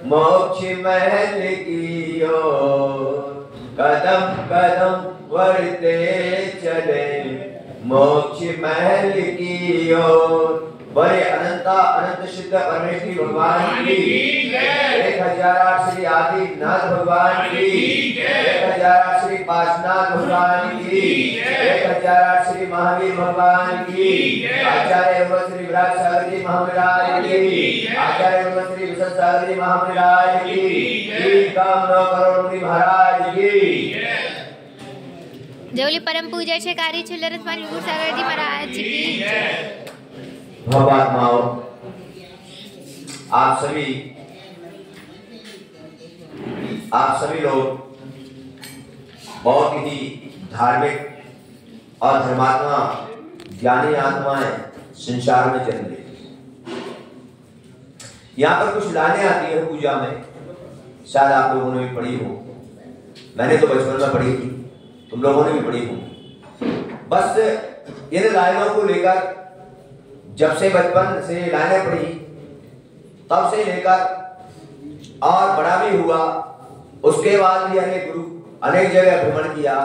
मोक्ष महल की ओर कदम कदम बढ़ते चले, मोक्ष महल की ओर। बड़े अनंता अनंत सिद्ध परमेश्वरी भगवान की 1008 श्री आदिनाथ भगवान की 1008 श्री पार्श्वनाथ भगवान की 1008 श्री महावीर भगवान की आचार्य श्री विराट सागर जी महाराज की आचार्य श्री विशल सागर जी महाराज की कामना करोड़ महाराज की जवली परम पूजा से कार्य छिल्लर स्वामी विभूति सागर जी महाराज की भगवात्माओं, आप सभी लोग बहुत ही धार्मिक और धर्मात्मा ज्ञानी आत्माएं संसार में जन्म लेती। यहाँ पर कुछ लाइनें आती है पूजा में, शायद आप लोगों ने भी पढ़ी हो, मैंने तो बचपन में पढ़ी थी, तुम लोगों ने भी पढ़ी हो। बस इन लाइनों को लेकर जब से बचपन से लाइनें पढ़ी तब से लेकर और बड़ा भी हुआ, उसके बाद भी अनेक जगह भ्रमण किया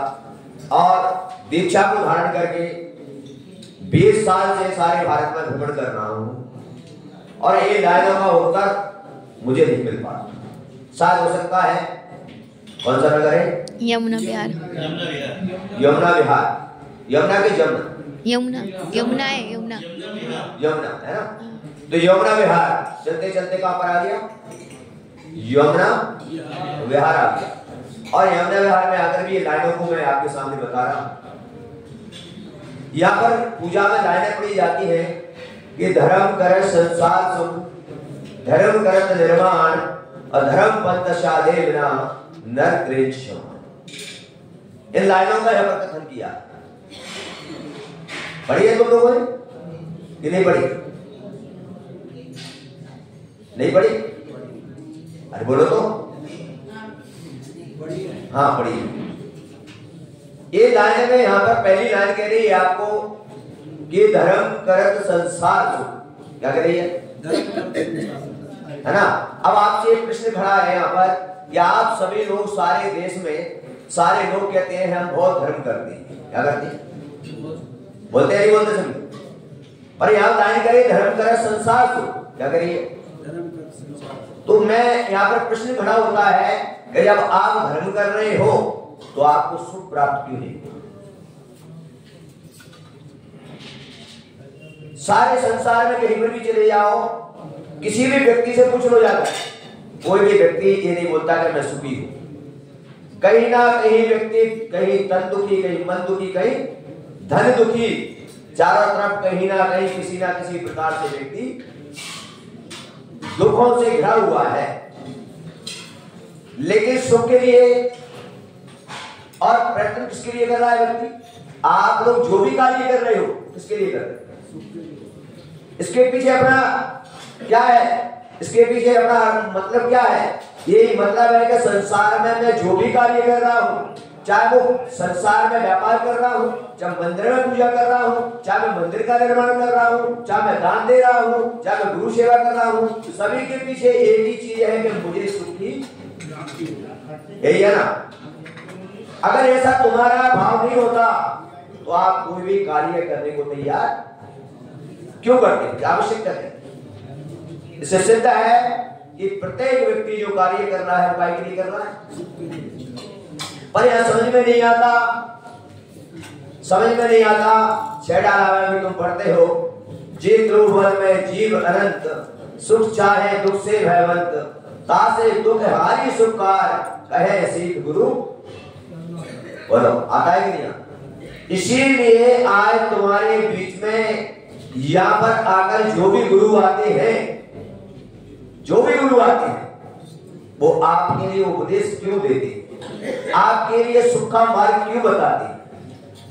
और दीक्षा को धारण करके 20 साल से सारे भारत में भ्रमण कर रहा हूं और ये लाइनों का उत्तर मुझे नहीं मिल पा। शायद हो सकता है कौन सा नगर है? यमुना विहार। यमुना विहार, यमुना के जमुना, यमुना यमुना है, यमुना यमुना है ना। तो यमुना विहार चलते चलते कहां पर आ गया? यमुना विहार आ गया। और यमुना विहार में आकर भी ये लाइनों को मैं आपके सामने बता रहा हूं। यहाँ पर पूजा में लाइनें पढ़ी जाती है कि धर्म कर संसार सुख, धर्म करत निर्माण, अधर्म पंथ साधे बिना नर क्लेश। इन लाइनों का यहाँ पर कथन किया। पढ़ी है तुम लोगों ने कि नहीं पढ़ी? नहीं पढ़ी? अरे बोलो तो। हाँ पढ़ी। ये लाइन में यहाँ पर पहली लाइन कह रही है आपको कि धर्म करत संसार सुख। क्या कह रही है ना? अब आपसे एक प्रश्न खड़ा है यहाँ पर कि आप सभी लोग सारे देश में सारे लोग कहते हैं हम बहुत धर्म करते हैं। क्या करते हैं? बोलते हैं नहीं बोलते सभी? और यहाँ लाइन करिए धर्म कर संसार को। क्या करिए? तो मैं यहाँ पर प्रश्न खड़ा होता है कि जब आप धर्म कर रहे हो तो आपको सुख प्राप्त क्यों नहीं? सारे संसार में कहीं पर भी चले जाओ, किसी भी व्यक्ति से पूछ लो जाकर, कोई भी व्यक्ति ये नहीं बोलता कि मैं सुखी हूं। कहीं ना कहीं व्यक्ति कहीं तन दुखी, कहीं मन दुखी, कहीं धन दुखी, चारों तरफ कहीं ना कहीं किसी ना किसी प्रकार से व्यक्ति दुखों से घिरा हुआ है। लेकिन सुख के लिए और प्रयत्न किसके लिए कर रहा है व्यक्ति? आप लोग जो भी कार्य कर रहे हो किसके लिए कर रहे हो? इसके पीछे अपना क्या है? इसके पीछे अपना मतलब क्या है? यही मतलब है कि संसार में मैं जो भी कार्य कर रहा हूं, चाहे वो संसार में व्यापार कर रहा हूं, चाहे मंदिर में पूजा कर रहा हूं, चाहे मैं मंदिर का निर्माण कर रहा हूं, चाहे मैं दान दे रहा हूं, चाहे मैं गुरु सेवा कर रहा हूं, तो सभी के पीछे एक ही चीज है कि मुझे सुखी, यही है ना। अगर ऐसा तुम्हारा भाव नहीं होता तो आप कोई भी कार्य करने को तैयार क्यों करते? आवश्यक है। इससे सिद्ध है कि प्रत्येक व्यक्ति जो कार्य कर रहा है काय के लिए कर रहा है। पर यह समझ में नहीं आता, समझ में नहीं आता, 6 डाला में तुम पढ़ते हो, जे ध्रुवन में जीव अनंत, सुख चाहे दुख से भयवंत, तासे दुख हारी सुखकार, कहे सीख गुरु। बोलो आता है कि नहीं? इसीलिए आज तुम्हारे बीच में यहाँ पर आकर जो भी गुरु आते हैं, जो भी गुरु आते हैं, वो आपके लिए उपदेश क्यों देते, आपके लिए सुख का मार्ग क्यों बताते?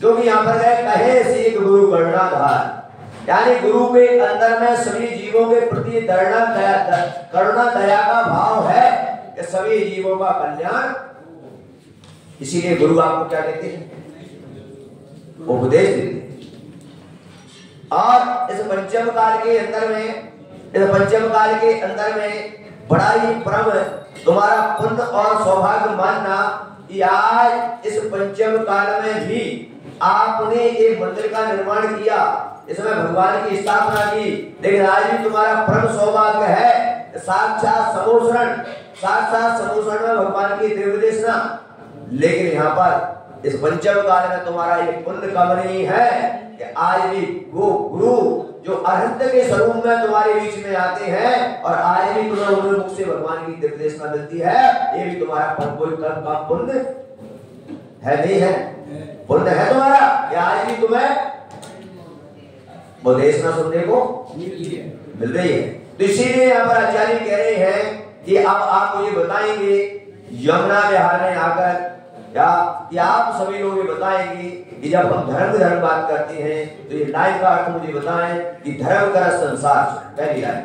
जो भी यहाँ पर है, कहे सीख गुरु कर्णाधार, यानी गुरु के अंदर में सभी जीवों के प्रति करुणा दया का भाव है कि सभी जीवों का कल्याण। इसीलिए गुरु आपको क्या देते हैं? उपदेश देते हैं। और इस पंचम काल के अंदर में, इस पंचम काल के अंदर में बड़ा ही परम तुम्हारा पुण्य और सौभाग्य मानना कि आज इस पंचम काल में भी आपने एक मंदिर का निर्माण किया, इसमें भगवान की स्थापना की। लेकिन आज भी तुम्हारा परम सौभाग्य है साक्षात समोषण में भगवान की दिव्यदेशना। लेकिन यहाँ पर इस पंचम काल में तुम्हारा ये पुण्य कम नहीं है कि आज भी वो गुरु जो अरहंत के स्वरूप में तुम्हारे बीच में आते हैं और आज भी तुम्हें उनके मुख से भगवान की दिव्यदेशना मिलती है, ये भी तुम्हारा कर्म का पुण्य है, नहीं है? पुण्य है तुम्हारा, या आज भी तुम्हें वो देशना सुनने को मिल रही है। तो इसीलिए यहाँ पर आचार्य कह रहे हैं कि अब आप मुझे बताएंगे यमुना विहार में आकर, या कि आप सभी लोग ये बताएंगे कि जब हम धर्म बात करते हैं तो ये लाइन का अर्थ मुझे बताएं कि धर्म का संसार। पहली लाइन,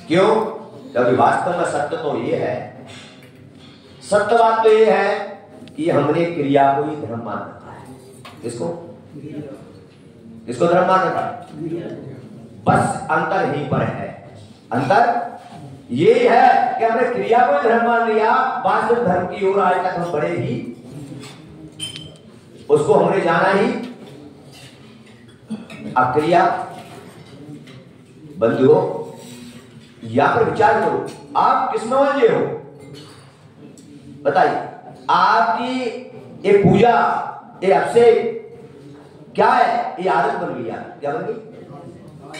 क्यों? क्योंकि वास्तव में सत्य तो ये है, सत्य बात तो ये है कि हमने क्रिया को ही धर्म मान रखा है। किसको? किसको धर्म मान रखा है? बस अंतर यहीं पर है। अंतर ये है कि हमने क्रिया को धर्म मान लिया, वास्तविक धर्म की ओर आज तक हम बढ़े ही, उसको हमने जाना ही अक्रिया। बंधुओं, यहां पर विचार करो, आप किसमें उलझे हो? बताइए, आपकी ये पूजा, ये अभिषेक क्या है? ये आदत बन गई। क्या बन गई?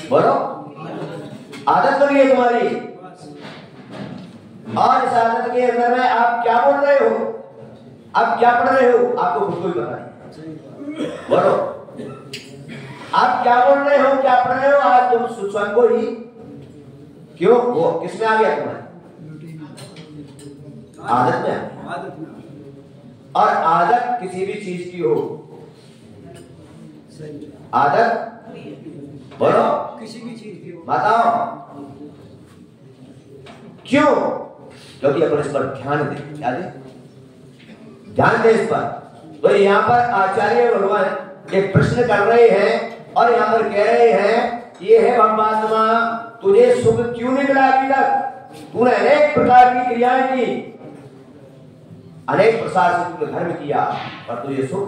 बोलो, आदत बन गई तुम्हारी। और इस आदत के अंदर में आप क्या बोल रहे हो, आप क्या पढ़ रहे हो, आपको खुद को ही पता नहीं। बोलो, आप क्या बोल रहे हो, क्या पढ़ रहे हो, आज तुम स्वयं को ही क्यों, वो किसमें आ गया? तुम्हारे आदत में। और आदत किसी भी चीज की हो, आदत बोलो किसी भी चीज की हो, बताओ क्यों? क्योंकि अपन इस पर ध्यान दे, क्या दे? ध्यान दे इस पर। तो यहाँ पर आचार्य भगवान एक प्रश्न कर रहे हैं और यहाँ पर कह रहे हैं, ये है भगवात्मा, तुझे सुख क्यों नहीं मिला अभी तक? तूने अनेक प्रकार की क्रियाएं की, अनेक प्रकार से तुमने धर्म किया, पर तुझे सुख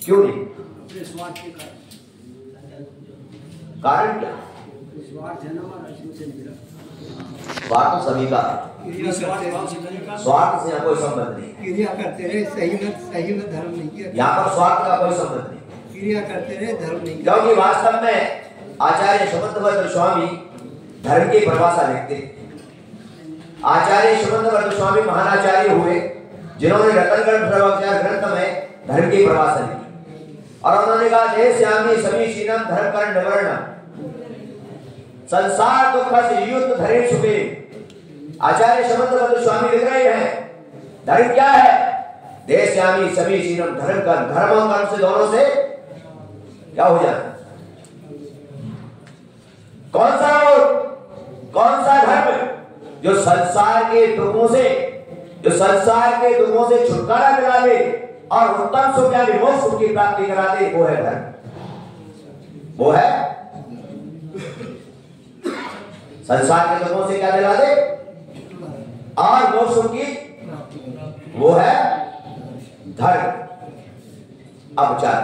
क्यों नहीं? कारण क्या? स्वार्थ सभी का, स्वार्थ से कोई संबंध नहीं। क्रिया करते रहे, सही में धर्म नहीं किया। यहाँ पर स्वार्थ का कोई संबंध नहीं, क्रिया करते रहे, धर्म नहीं। क्योंकि वास्तव में आचार्य शमंतभद्र स्वामी धर्म की परिभाषा लिखते हैं। आचार्य शमंतभद्र स्वामी महानाचार्य हुए जिन्होंने रतनगढ़ प्रवचन ग्रंथ में धर्म की परिभाषा लिखी और उन्होंने कहा, देश्यामी समीचीनम धर्म कर निवर्ण संसार दुख से युक्त धरे छुपे। आचार्य शमंतभद्र स्वामी लिख रहे हैं, धर्म क्या है? देश्यामी समीचीनम धर्म कर, धर्म और कर्म से दोनों से क्या हो जाए? कौन सा और कौन सा धर्म जो संसार के दुखों से, जो संसार के दुखों से छुटकारा दिला दे और उत्तम सुख या मोक्ष सुख की प्राप्ति करा दे, वो है धर्म। वो है संसार के दुखों से क्या दिला दे और मोक्ष सुख की, वो है धर्म। अब विचार,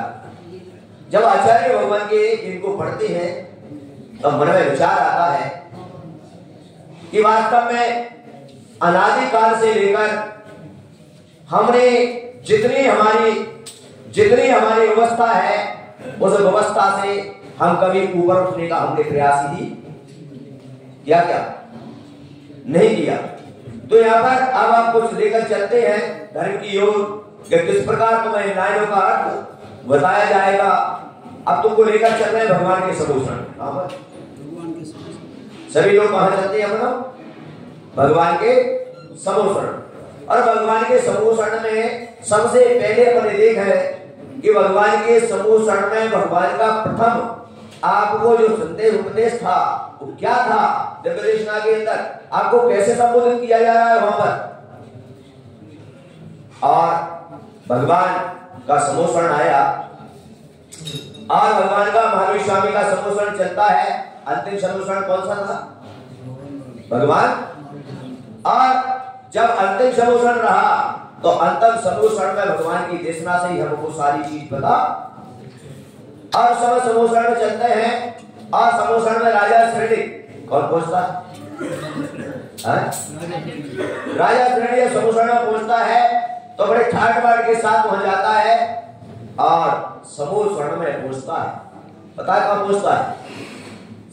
जब आचार्य भगवान के इनको पढ़ते हैं तो मन में विचार आता है कि वास्तव में अनादिकाल से लेकर हमने जितनी हमारी व्यवस्था है उस व्यवस्था से हम कभी ऊपर उठने का हमने प्रयास ही किया क्या? नहीं किया। तो यहाँ पर अब आप कुछ लेकर चलते हैं धर्म की ओर कि किस प्रकार तुम्हें लाइनों का अर्थ बताया जाएगा। अब तुमको लेकर चल रहे हैं भगवान के समूषण। सभी लोग कहां चलते हैं अपना? भगवान के समूषण। और भगवान के समूषण में सबसे पहले अपने देख है कि भगवान के समूषण में भगवान का प्रथम आपको जो संदेश उपदेश था वो क्या था? दिव्यदेशना के अंदर आपको कैसे संबोधित किया जा रहा है वहां पर? और भगवान का समूषण आया और भगवान का महावीर स्वामी का समूषण चलता है। अंतिम समूषण कौन सा था? भगवान। और जब अंतिम समूषण रहा तो अंतिम समूषण में भगवान की देशना से ही हमको सारी चीज पता। और सब समूषण में चलते हैं और समूषण में राजा श्रेणी कौन पहुंचता है? राजा श्रेणी समूषण में पहुंचता है तो बड़े ठाट बाट के साथ वहां जाता है और समूषण में पहुंचता है। पता है कहां पहुंचता है?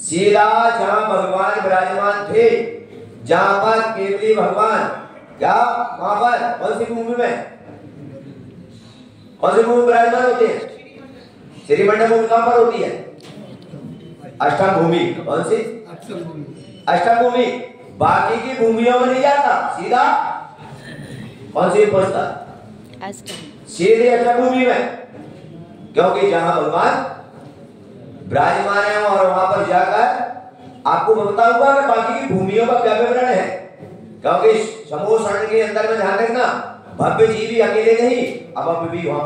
सीधा जहां भगवान विराजमान थे, जहां पर केवली भगवान क्या वहां पर कौन सी भूमि में कौन सी भूमि विराजमान होते हैं? श्री मंडल भूमि कहां पर होती है? अष्टम भूमि। कौन सी? अष्टम भूमि। बाकी की भूमियों में नहीं जाता, सीधा कौन सी पहुंचता? सीधे अष्टम भूमि में। क्योंकि जहां भगवान विराजमान है और वहां पर जाकर आपको बताऊंगा कि बाकी की भूमियों का क्या विवरण है। क्योंकि समूषण के अंदर में ध्यान रखना भव्य जी भी अकेले नहीं, अभव्य भी वहां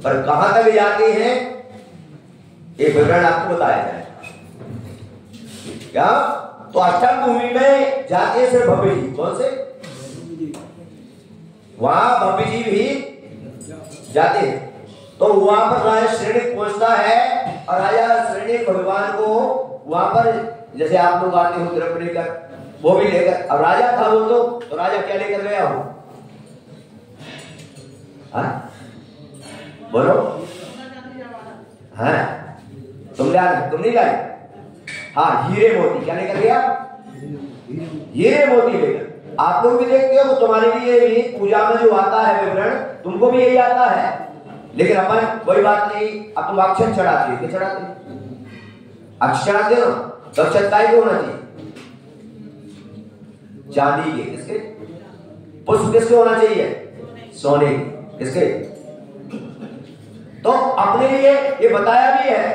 पर कहां तक जाते हैं ये विवरण आपको बताया जाएगा। क्या? तो अष्टम भूमि में जाते हैं सिर्फ भव्य जी। कौन से? वहां भव्य जी भी जाते हैं। तो वहां पर राजा श्रेणी पहुंचता है और राजा श्रेणी भगवान को वहां पर जैसे आप लोग आते हो द्रव्य लेकर, वो भी लेकर। अब राजा था वो तो राजा क्या लेकर गया हो? बोलो। हाँ तुम नहीं लाए? हाँ हीरे मोती क्या लेकर गया? हीरे मोती लेकर। आप लोग भी देखते हो तो तुम्हारे लिए भी पूजा में जो आता है विवरण तुमको भी यही आता है। लेकिन अपन कोई बात नहीं, अब तुम अक्षत चढ़ाते हो, क्या चढ़ाते हो? अक्षत चढ़ाते हो तो अक्षत काय को होना चाहिए? चांदी के। किसके? पुष्प किसके होना चाहिए? सोने के। किसके? तो अपने लिए ये बताया भी है,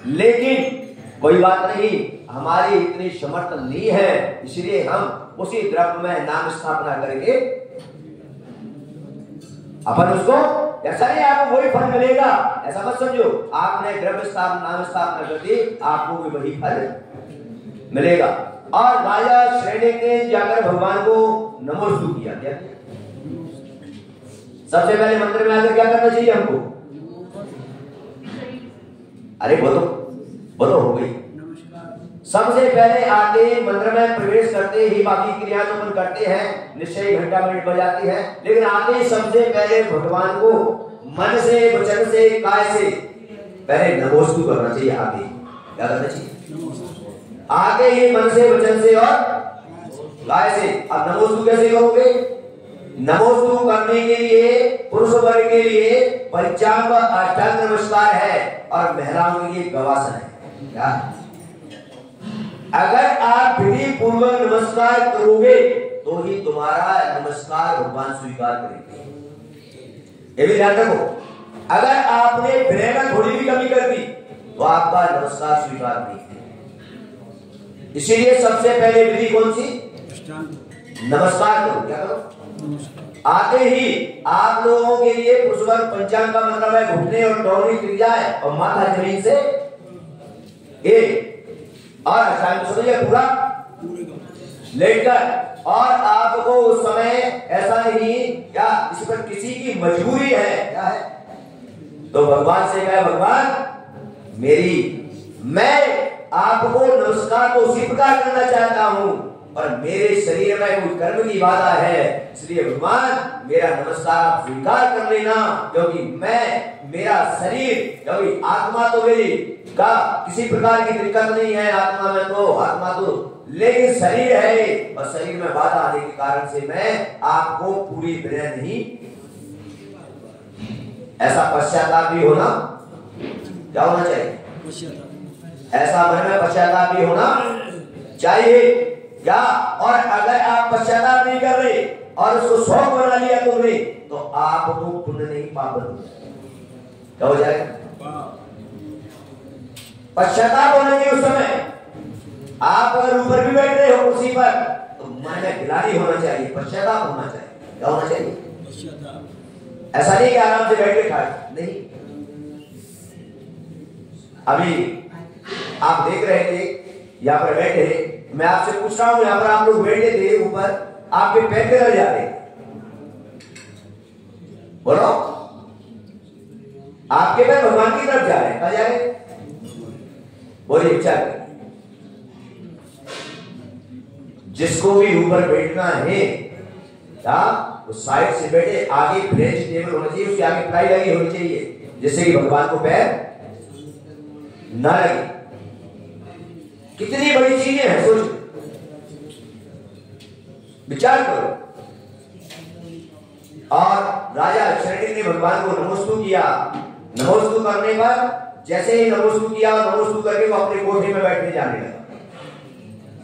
लेकिन कोई बात नहीं, हमारी इतनी समर्थ नहीं है, इसलिए हम उसी द्रव्य में नाम स्थापना करके अपन उसको, ऐसा नहीं आपको वही फल मिलेगा, ऐसा मत समझो। आपने द्रव्य नाम स्थापना कर दी, आपको भी वही फल मिलेगा। और राजा श्रेणी ने जाकर भगवान को नमोस्तु किया। क्या? सबसे पहले मंदिर में आकर क्या करना चाहिए हमको? अरे बोलो हो गई। सबसे पहले आके मंदिर में प्रवेश करते ही बाकी क्रिया तो अपन करते हैं, निश्चय घंटा मिनट बजाती है, लेकिन आते सबसे पहले भगवान को मन से, वचन से, काय से पहले नमोस्तु करना चाहिए। आगे क्या करना चाहिए? आगे ही मन से, वचन से और काय से। अब नमोस्तु कैसे करोगे? नमोस्तु करने के लिए पुरुष वर्ग के लिए पंचांग अष्टांग नमस्कार है और महिलाओं के लिए गवासन है। क्या? अगर आप विधि पूर्वक नमस्कार करोगे तो ही तुम्हारा नमस्कार भगवान स्वीकार करेंगे। ये भी ध्यान रखो। अगर आपने विनय में थोड़ी भी कमी कर दी तो आपका नमस्कार स्वीकार नहीं है। इसीलिए सबसे पहले विधि कौन सी? नमस्कार करो। क्या करो? आते ही आप लोगों के लिए पुष्पर पंचांग का मतलब है घुटने और डोरी गिर जाए और माथा जमीन से एक, और अष्टांग समझिए पूरा लेकर। और आपको उस समय ऐसा नहीं क्या इस पर किसी की मजबूरी है, क्या है? तो भगवान से कहे भगवान मैं आपको नमस्कार को उसी प्रकार करना चाहता हूं और मेरे शरीर में कोई कर्म की बाधा है, इसलिए भगवान मेरा नमस्कार आप स्वीकार कर लेना, क्योंकि मेरा शरीर, क्योंकि आत्मा तो मेरी का किसी प्रकार की दिक्कत नहीं है, आत्मा तो लेकिन शरीर है, और शरीर में बाधा आने के कारण से मैं आपको पूरी तरह नहीं। ऐसा पश्चाताप भी होना, क्या होना चाहिए? ऐसा मन में पश्चाताप भी होना चाहिए क्या? और अगर आप पश्चाताप नहीं कर रहे और उसको शौक बना लिया तुमने, तो आपको पुण्य नहीं पाप क्या हो जाएगा? पश्चाताप होना चाहिए उस समय। आप अगर ऊपर भी बैठ रहे हो कुर्सी पर, तो मन में गिलानी होना चाहिए, पश्चाताप होना चाहिए। क्या होना चाहिए? ऐसा नहीं कि आराम से बैठ के खाए, नहीं। अभी आप देख रहे थे, यहाँ पर बैठे, मैं आपसे पूछ रहा हूं, यहाँ पर आप लोग बैठे थे ऊपर, आपके पैर किधर जा रहे? बोलो, आपके पैर भगवान की तरफ जा रहे हैं, कहाँ जा रहे? बोलिए, चल। जिसको भी ऊपर बैठना है, क्या तो साइड से बैठे, आगे फ्रेंच टेबल होना चाहिए, उसके आगे प्लाई लगी होनी चाहिए, जिससे कि भगवान को पैर ना लगे। कितनी बड़ी चीजें हैं, सोचो, विचार करो। और राजा शरणी ने भगवान को नमोस्तु किया। नमोस्तु करने पर जैसे ही नमोस्तु किया, नमोस्तु करके वो अपने कोठे में बैठने जाने लगा।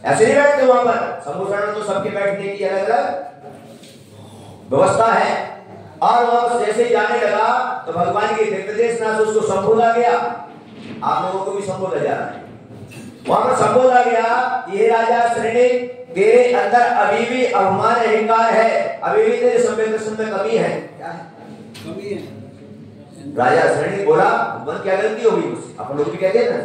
ऐसे नहीं बैठते वहां पर, संभूषण तो सबके बैठने की अलग अलग व्यवस्था है। और वह जैसे ही जाने लगा तो भगवान के निर्देश से उसको संबोधा गया। आप लोगों को भी संबोधा जा रहा है, वहां पर संबोधा गया, ये राजा शरणी, तेरे अंदर अभी भी अभिमान अहंकार है, अभी भी तेरे सम्यक दर्शन में कमी है। क्या है? कमी है। राजा शरणी बोला, भगवान क्या गलती हो गई मुझसे? आप लोग भी कहते हैं ना,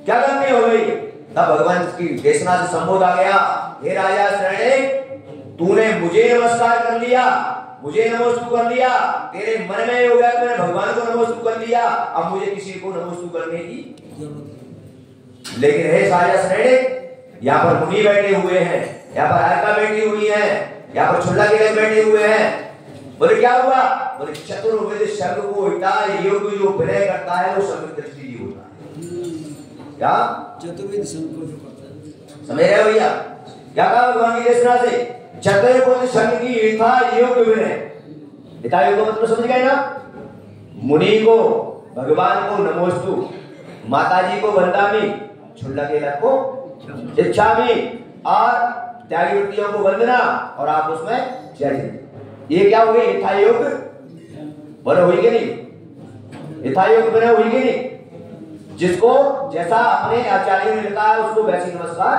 क्या गलती हो गई? तब भगवान की देशना से संबोधा गया, हे राजा शरणी, तूने मुझे नमस्कार कर लिया, मुझे नमोस्तु कर लिया, तेरे मन में हो गया कि मैंने भगवान को नमोस्तु कर लिया, अब मुझे किसी को नमोस्तु करने की जरूरत। लेकिन हे राजा शरणी, यहाँ पर मुनि बैठे हुए हैं, यहाँ पर अलका बैठी हुई है, यहाँ पर छुल्ला के बैठे हुए हैं। बोले क्या हुआ? बोले चतुर्वेद शब्द को उल्टा योग जो विनय करता है वो सम्यक दृष्टि होता है। क्या चतुर्वेद संग को जो करता है, समझ रहे हो भैया? क्या कहा भगवान की देशना से? चतुर्वेद संग की यथा योग विनय, यथा योग मतलब समझ गए ना? मुनि को, भगवान को नमोस्तु, माताजी को वंदामि, छुल्ला के को इच्छा भी, और त्यागी वृत्तियों को वंदना, और आप उसमें जय। ये क्या हो गई? यथा योग बने हुई कि नहीं? यथा योग बने हुई कि नहीं? जिसको जैसा अपने आचार्य ने लिखा है उसको वैसे नमस्कार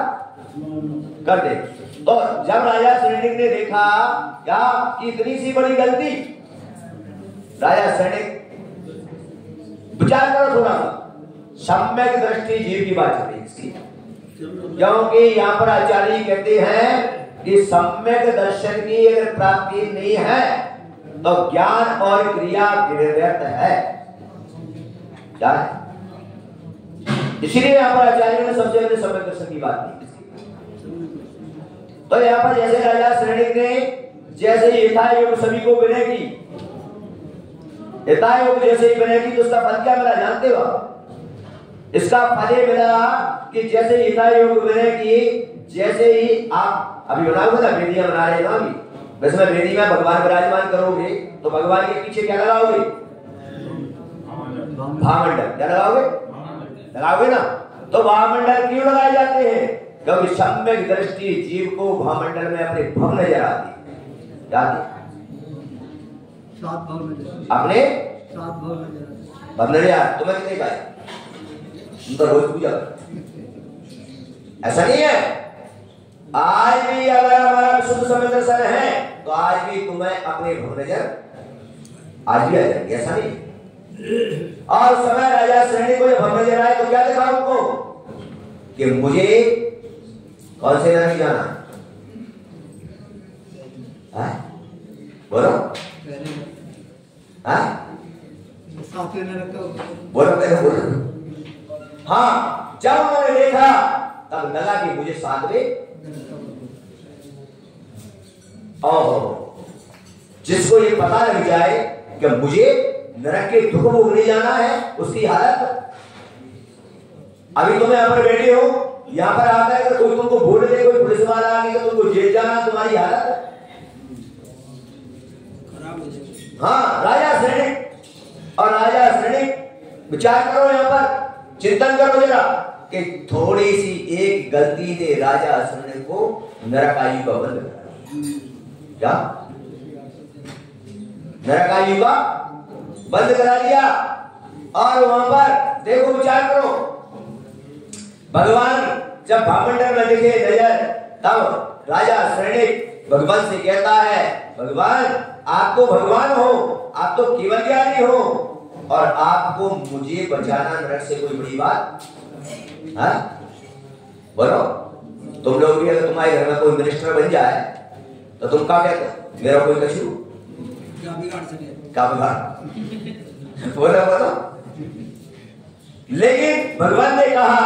कर दे। तो जब राजा शरण्यक ने देखा क्या कि इतनी सी बड़ी गलती, राजा शरण्यक विचार करो थोड़ा सा, सम्यक दृष्टि जीव की बात चल रही इसकी, क्योंकि यहाँ पर आचार्य कहते हैं कि सम्यक दर्शन की अगर प्राप्ति नहीं है तो ज्ञान और क्रिया व्यर्थ है। क्या है? इसीलिए यहाँ पर आचार्य ने सबसे पहले सम्यक दर्शन की बात की। तो यहाँ पर जैसे राजा शरण्यक ने जैसे यथा योग सभी को विनय की, यथा योग जैसे ही विनय की, तो उसका फल क्या मिला जानते हो? इसका फल मिला कि जैसे यथा योग विनय की, जैसे ही आप अभी बनाओगे ना, वेदियां बना रहे हैं ना अभी, वैसे में वेदी में भगवान विराजमान करोगे तो भगवान के पीछे क्या लगाओगे? भामंडल। क्या लगाओगे? लगाओगे ना। तो भामंडल क्यों लगाए जाते हैं? क्योंकि सम्यक दृष्टि जीव को भामंडल में अपने भव नजर आती है। अपने भव नजर आती। तुम्हें कितने का है? तो रोज पूजा। ऐसा नहीं है। आज भी अगर हमारा विशुद्ध समय दर्शन है तो आज भी तुम्हें अपने भव नजर आज भी आ जाएंगे, ऐसा नहीं। और समय राजा शरणी को भव नजर आए तो क्या देखा उनको कि मुझे कौन से नदी जाना है? बोलो बोलो बोलो। हाँ, जब उन्होंने देखा तब लगा कि मुझे सातवें और जिसको ये पता लग जाए कि मुझे नरक के दुख भोगने जाना है, उसकी हालत। अभी तुम यहां पर बैठे हो, यहां पर आता है कोई तुमको बोल दे, कोई पुलिस वाला आके तो तुमको जेल जाना, तुम्हारी हालत खराब हो जाएगी। हाँ, राजा श्रेणिक और राजा श्रेणिक विचार करो, यहां पर चिंतन करो जरा कि थोड़ी सी एक गलती ने राजा श्रेणिक को नरक आयु का बंद करा। क्या नरक आयु का बंद करा दिया। और वहां पर देखो, विचार करो, भगवान जब भामंडल में दिखे नजर, तब राजा श्रेणिक भगवान से कहता है, भगवान आप तो भगवान हो, आप तो केवल ज्ञानी हो, और आपको मुझे बचाना नरक से कोई बड़ी बात? हाँ बोलो, तुम लोग भी अगर तुम्हारे घर में कोई मिनिस्टर बन जाए तो तुम क्या कहते हो? मेरा कोई कसूर क्या बिगाड़ सके? क्या बिगाड़? बोलो बोलो। लेकिन भगवान ने कहा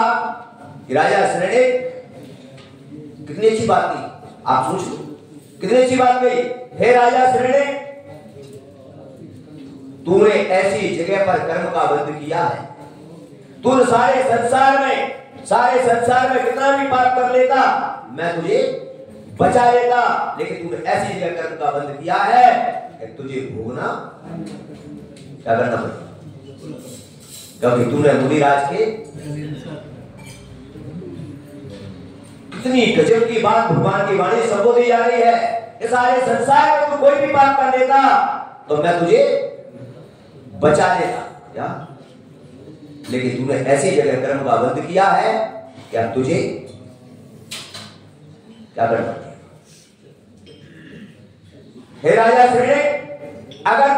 कि राजा श्रेणिक, कितनी अच्छी बात थी, आप सोच लो कितनी अच्छी बात कही। हे राजा श्रेणिक, तूने ऐसी जगह पर कर्म का बंध किया है, तू सारे संसार में कितना भी पाप कर लेता, मैं तुझे बचा लेता, लेकिन तूने ऐसी जगह कर्म का बंध किया है कि तुझे भोगना क्या करना पड़ेगा। कभी तूने मुनिराज के, कितनी गजब की बात भगवान की वाणी संबोधी जा रही है कि सारे संसार में तू कोई भी पाप कर लेता तो मैं तुझे बचा लेता, क्या? लेकिन तूने ऐसी जगह कर्म का बंध किया है, क्या तुझे क्या करना? हे राजा श्रेणिक, अगर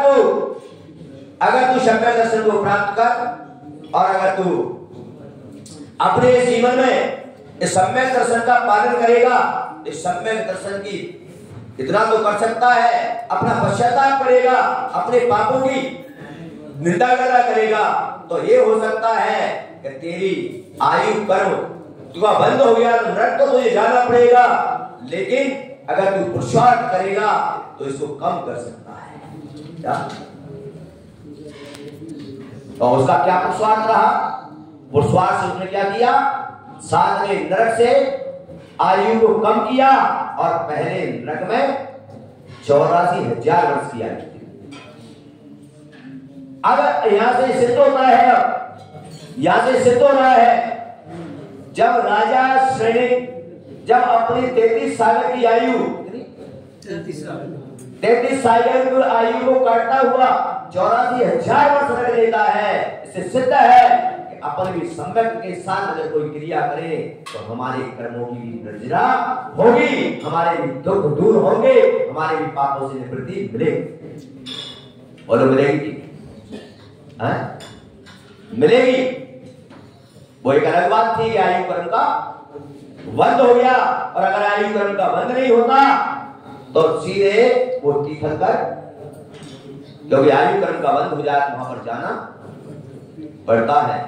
तू शंकर दर्शन को प्राप्त कर, और अगर तू अपने जीवन में इस सम्यक दर्शन का पालन करेगा, इस सम्यक दर्शन की इतना तो कर सकता है, अपना पश्चाताप करेगा, अपने पापों की निंदा करेगा, तो ये हो सकता है कि तेरी आयु कर्म तुझा बंद हो गया, नरक तो तुझे जाना पड़ेगा, लेकिन अगर तू पुरुषार्थ करेगा तो इसको कम कर सकता है। क्या? तो उसका क्या पुरुषार्थ रहा? पुरुषार्थ से उसने क्या किया? साथ में नरक से आयु को कम किया, और पहले नरक में 84,000 वर्ष की आयु। अगर यहां से सिद्ध होता है, यहां से सिद्ध हो रहा है, जब राजा श्रेणिक जब अपनी 33 साल की आयु 33 साल की आयु को काटता हुआ 84,000 वर्ष रख लेता है, इससे सिद्ध है कि अपन भी सम्यक के साथ अगर कोई क्रिया करे तो हमारे कर्मों की भी निर्जरा होगी, हमारे भी दुख दूर होंगे, हमारे भी पापों से निवृत्ति मिलेगी। बोलो मिलेगी? मिलेगी। वो एक अलग बात थी कि आयु कर्म का बंद हो गया, और अगर आयु कर्म का बंद नहीं होता तो सीधे वो तीर्थंकर, क्योंकि आयु कर्म का बंद हो जाए तो वहां पर जाना पड़ता है।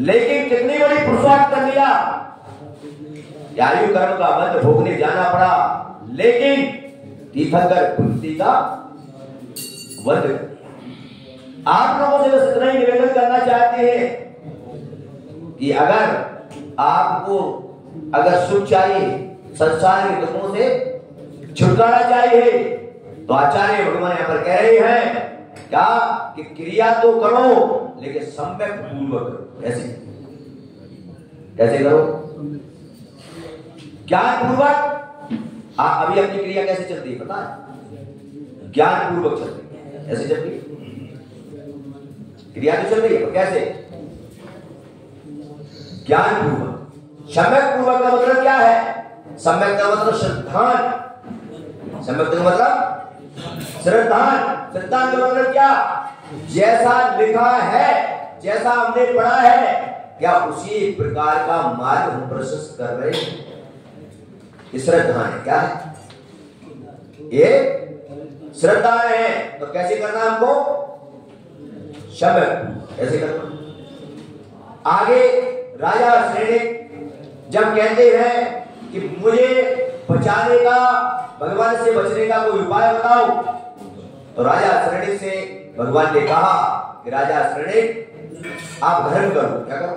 लेकिन कितनी बड़ी पुरुषार्थ कर लिया, आयु कर्म का बंद भोगने जाना पड़ा, लेकिन तीर्थंकर कुंती का बंद। आप लोगों से बस इतना ही निवेदन करना चाहते हैं कि अगर सुख चाहिए, संसार के दुखों से छुटकारा चाहिए, तो आचार्य भगवान यहां पर कह रहे हैं क्या कि क्रिया तो करो, लेकिन सम्यक पूर्वक करो। कैसे करो? ज्ञान पूर्वक। अभी अपनी क्रिया कैसे चलती है पता है? ज्ञान पूर्वक चलती है। ऐसे चलती है क्रिया तो चल रही है, कैसे? ज्ञान पूर्वक। सम्यक पूर्वक का मतलब क्या है? सम्यक का मतलब श्रद्धान। सम्यक का मतलब श्रद्धान। श्रद्धान का मतलब क्या? जैसा लिखा है, जैसा हमने पढ़ा है, क्या उसी प्रकार का मार्ग हम प्रशस्त कर रहे हैं? श्रद्धा है। क्या है ये? श्रद्धा है। तो कैसे करना हमको? शब्द कैसे करना? आगे राजा श्रेणिक जब कहते हैं कि मुझे बचाने का, भगवान से बचने का कोई उपाय बताओ। तो राजा शरणिक से भगवान ने कहा कि राजा शरणिक आप धर्म करो। क्या करो?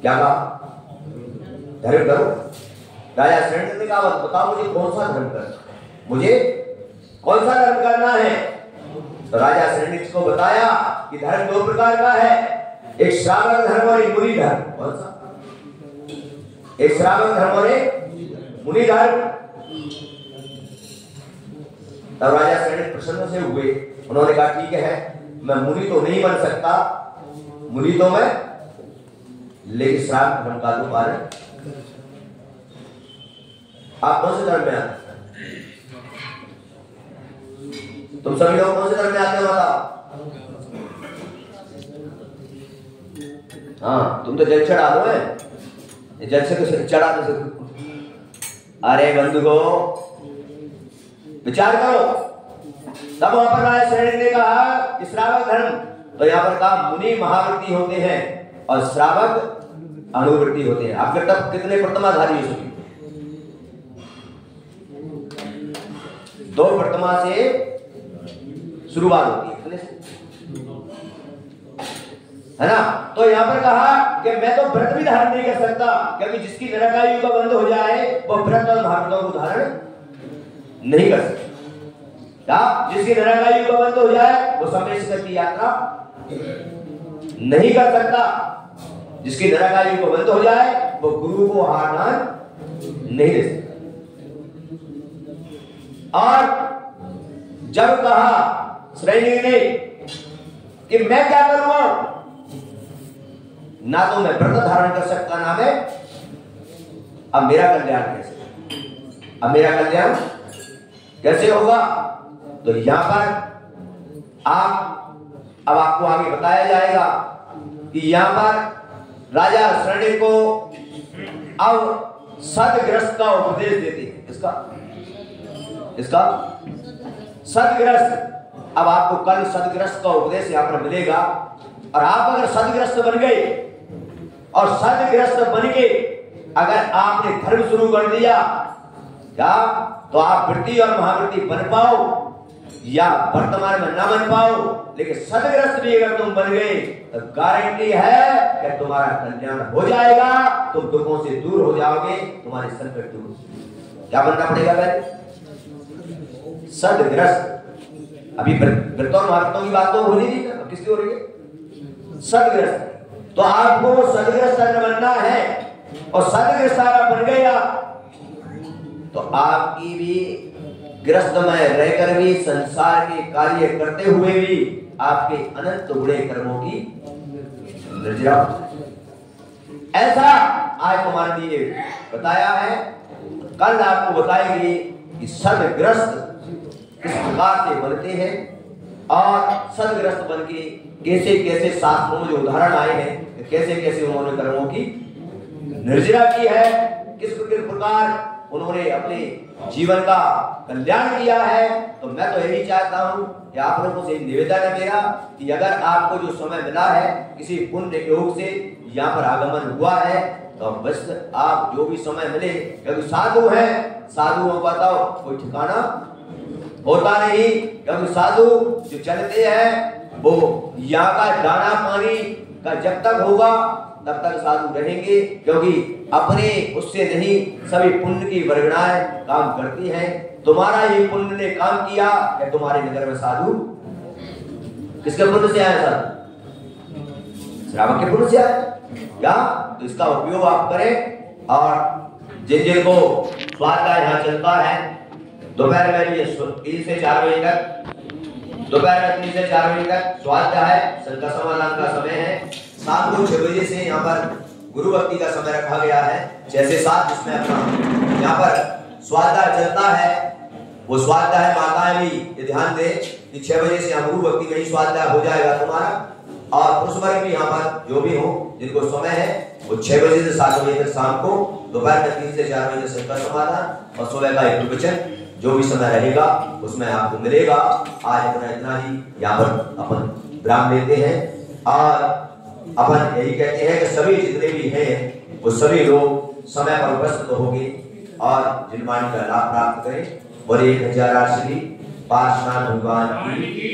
क्या कहा? धर्म करो। राजा शरणिक ने कहा बताओ मुझे कौन सा धर्म करना, मुझे कौन सा धर्म करना है। तो राजा शरणिक को बताया कि धर्म दो प्रकार का है, एक श्रावक धर्म और एक मुनि धर्म। कौन सा? एक श्रावक धर्म और एक मुनि धर्म। तब राजा शरणिक प्रसन्न से हुए, उन्होंने कहा ठीक है मैं मुनि तो नहीं बन सकता, मुनि तो मैं, लेकिन श्रावक धर्म का तो पालन। आप कौन से धर्म में आते? तुम सभी लोग कौन से धर्म में आते हो बताओ? हाँ तुम तो जल चढ़ा दो है, जल से चढ़ा दो। अरे बंधु को विचार करो। तब वहां पर राजा शरणिक ने कहा कि श्रावक धर्म, तो यहाँ पर कहा मुनि महावृत्ति होते हैं और श्रावक अनुवृत्ति होते हैं। आप तब कितने प्रथमाधारी हो सके? 2 प्रथमा से शुरुआत होती है ना। तो यहाँ पर कहा कि मैं तो व्रत भी धारण नहीं कर सकता, क्योंकि जिसकी नरकायु का बंद हो जाए वो व्रत और महाव्रतों को धारण नहीं कर सकता। जिसकी नरकायु का बंद हो जाए वो समेश्वर की यात्रा नहीं कर सकता। जिसकी नरकायु को बंद हो जाए वो गुरु को हार नहीं दे सकता। और जब कहा श्रेणी ने कि मैं क्या करूंगा, ना तो मैं व्रत धारण कर सकता ना मैं, अब मेरा कल्याण कैसे, अब मेरा कल्याण कैसे होगा। तो यहां पर अब आपको आगे बताया जाएगा कि यहां पर राजा शरणिक को अब सदग्रस्त का उपदेश देते हैं। इसका सदग्रस्त। अब आपको कल सदग्रस्त का उपदेश यहां पर मिलेगा। और आप अगर सदग्रस्त बन गए और सदग्रस्त बन के अगर आपने धर्म शुरू कर दिया क्या, तो आप वृत्ति और महावृत्ति बन पाओ या वर्तमान में ना बन पाओ, लेकिन सदग्रस्त भी अगर तुम बन गए तो गारंटी है कि तुम्हारा कल्याण हो जाएगा, तुम दुखों से दूर हो जाओगे, तुम्हारे संकट दूर। क्या बनना पड़ेगा पहले? सदग्रस्त। अभी व्रत और महाव्रतों की बात तो हो नहीं रही, किसकी हो रही है? सदग्रस्त। तो आपको सदग्रस्त बनना है, और सदग्रस्त अगर बन गया तो आपकी भी ग्रस्त में रहकर भी संसार के कार्य करते हुए भी आपके अनंत बुरे कर्मों की निर्जरा। ऐसा आज कुमार जी ने बताया है। कल आपको बताएंगे कि सदग्रस्त किस प्रकार से बनते हैं और सदग्रस्त बन के कैसे कैसे शास्त्रों में जो उदाहरण आए हैं, कैसे कैसे उन्होंने कर्मों की निर्जरा की है, किस प्रकार उन्होंने अपने जीवन का कल्याण किया है। तो मैं तो यही चाहता हूं कि आप लोगों से निवेदन है मेरा कि अगर आपको जो समय मिला है किसी पुण्य योग से यहाँ पर आगमन हुआ है, तो बस आप जो भी समय मिले, क्योंकि साधु है, साधुओं का तो कोई ठिकाना होता नहीं, क्योंकि साधु जो चलते हैं वो यहाँ का दाना पानी का जब तक होगा तब तक साधु रहेंगे, क्योंकि अपने उससे नहीं सभी पुण्य की वर्गणाएं काम करती हैं। तुम्हारा ही पुण्य ने काम किया या तुम्हारे नगर में साधु किसके पुण्य से आए? साधु श्रावक के पुण्य से आए क्या? तो इसका उपयोग आप करें। और जिन जिन को स्वाध्याय यहाँ चलता है दोपहर में 3 से 4 बजे तक, दोपहर में 3 से 4 बजे तक स्वाध्याय शंका समाधान का समय है। शाम को 6 बजे से यहाँ पर गुरु भक्ति का समय रखा गया है 6 से 7, जिसमें अपना यहाँ पर स्वाध्याय चलता है। वो स्वाध्याय माताएं भी ये ध्यान दें कि 6 बजे से यहाँ गुरु भक्ति में ही स्वाध्याय हो जाएगा तुम्हारा। और पुरुष वर्ग भी यहाँ पर जो भी हो जिनको समय है वो 6 बजे से 7 बजे तक शाम को, दोपहर में 3 से 4 बजे तक शंका समाधान और सुबह का एक प्रवचन जो भी समय रहेगा उसमें आपको मिलेगा। आज अपना इतना ही यहाँ पर अपन विराम लेते हैं और अपन यही कहते हैं कि सभी जितने भी हैं वो सभी लोग समय पर उपस्थित होंगे और जिनवाणी का लाभ प्राप्त करें। और 1000 श्री पार्श्वनाथ भगवान की